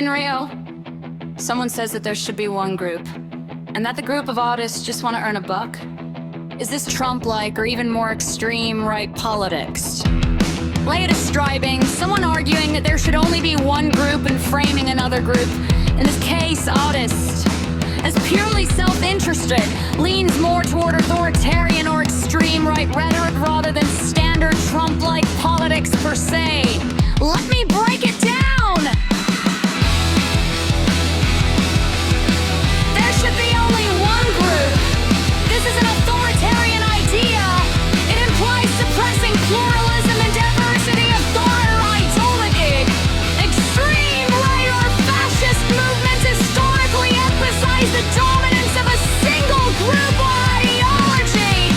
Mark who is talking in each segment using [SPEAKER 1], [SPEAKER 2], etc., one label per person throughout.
[SPEAKER 1] In Rio, someone says that there should be one group, and that the group of artists just want to earn a buck. Is this Trump-like or even more extreme right politics? Latest striving, someone arguing that there should only be one group and framing another group, in this case, artists, as purely self-interested, leans more toward authoritarian or extreme right rhetoric rather than standard Trump-like politics per se. Let me break it down! There should be only one group. This is an authoritarian idea. It implies suppressing pluralism and diversity of thought or ideology. Extreme right or fascist movements historically emphasize the dominance of a single group or ideology.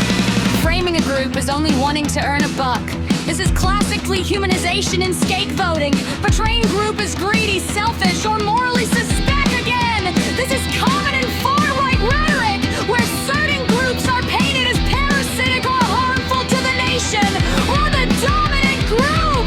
[SPEAKER 1] Framing a group as only wanting to earn a buck. This is classically humanization and scapegoating, portraying group as greedy, selfish, or morally suspect again. This is common in far-right rhetoric, where certain groups are painted as parasitic or harmful to the nation, or the dominant group.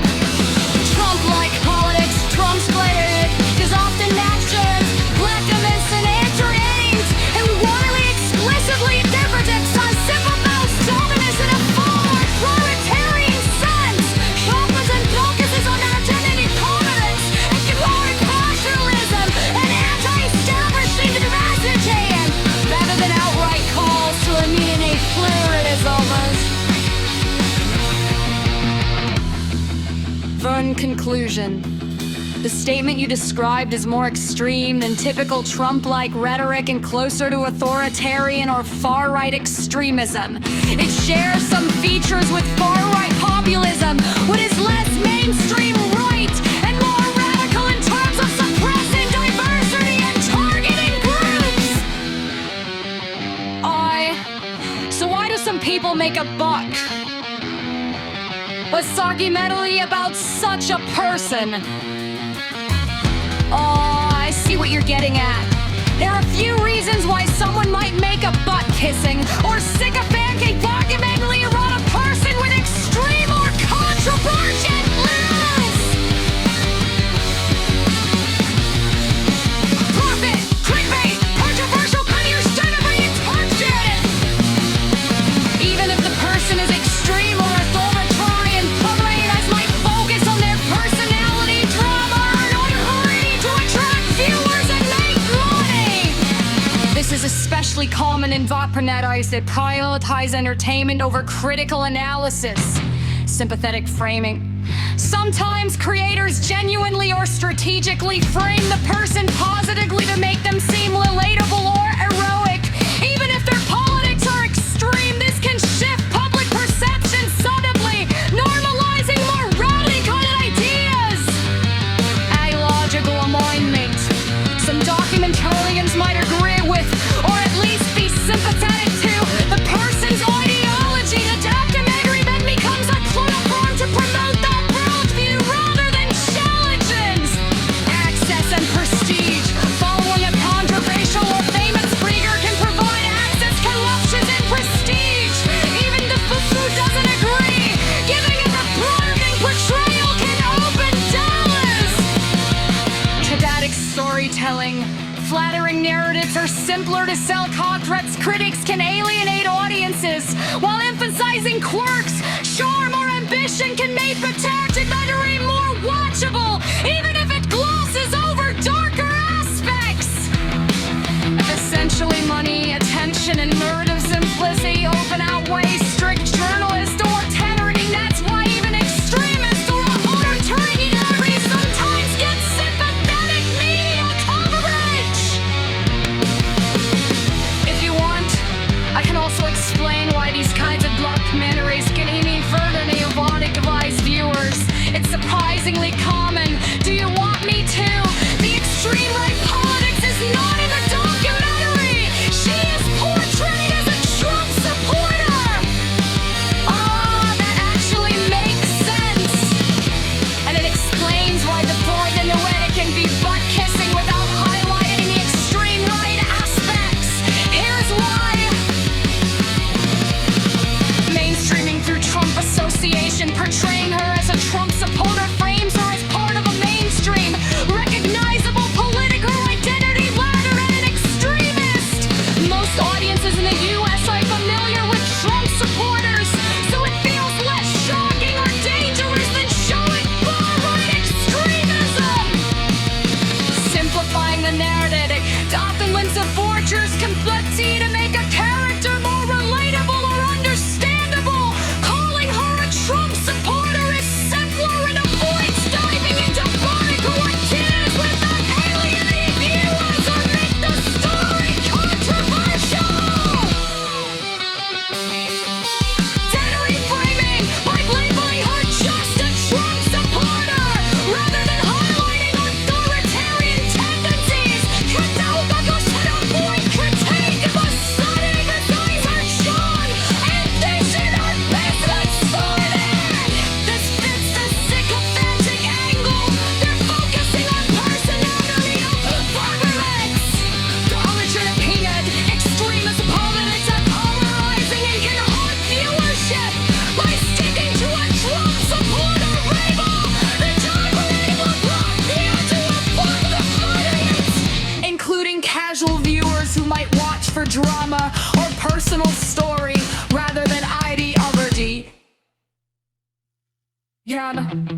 [SPEAKER 1] Trump-like politics, Trump-splittered, is often natural, black-immense, and anti-aimed, and warmly, explicitly differentiates on simple mouse dominance in a far authoritarian sense. Focus and focuses on identity tolerance and controlling nationalism and anti-establishing diversity, rather than outright calls to eliminate pluralism. Vern, conclusion. The statement you described is more extreme than typical Trump-like rhetoric and closer to authoritarian or far-right extremism. It shares some features with far-right populism, what is less mainstream right and more radical in terms of suppressing diversity and targeting groups. So why do some people make a buck? What's argumentally about such a person? Oh, I see what you're getting at. There are a few reasons why someone might make a butt-kissing or sycophantic documentary around a person with extreme or controversial views. Profit, clickbait, controversial, understandably targeted. Even if the person is extreme or authoritarian, publicize might focus on their personality, drama, or hurry to attract viewers and make money. This is especially common in Vopernetites that prioritize entertainment over critical analysis. Sympathetic framing. Sometimes creators genuinely or strategically frame the person positively to make them seem relatable or heroic. Even if their politics are extreme, this can shift public perception subtly, normalizing more radical ideas. Ideological alignment. Some documentarians might agree with, or at least be sympathetic to, the person's ideology. The documentary then becomes a platform to promote that worldview rather than challenges. Access and prestige. Following a controversial or famous speaker can provide access, corruption, and prestige. Even the who doesn't agree, giving it a blurring portrayal can open doors. Kinetic storytelling. Flattering narratives are simpler to sell. Critics can alienate audiences, while emphasizing quirks, charm, or ambition can make the documentary more watchable, even if it glosses over darker aspects. Essentially, money, attention, and narrative simplicity often outweigh strict journalist or tenoring. That's why even extremists or authoritarian narratives sometimes get sympathetic media coverage. If you want, I can also explain why these kinds of documentaries can even further neotic viewers. It's surprisingly common. Do you want me to? The extreme right politics is not in the documentary. She is portrayed as a Trump supporter. That actually makes sense. And it explains why the point in the way it can be butt-kissing without highlighting the extreme right aspects. Here's why. Mainstreaming through Trump association, portraying her as a Trump supporter frames her as part of a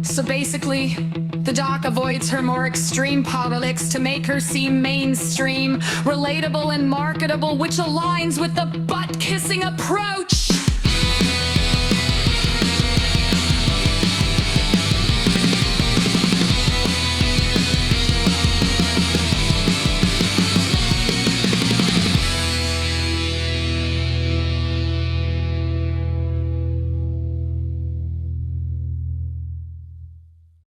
[SPEAKER 1] So basically, the doc avoids her more extreme politics to make her seem mainstream, relatable and marketable, which aligns with the butt-kissing approach.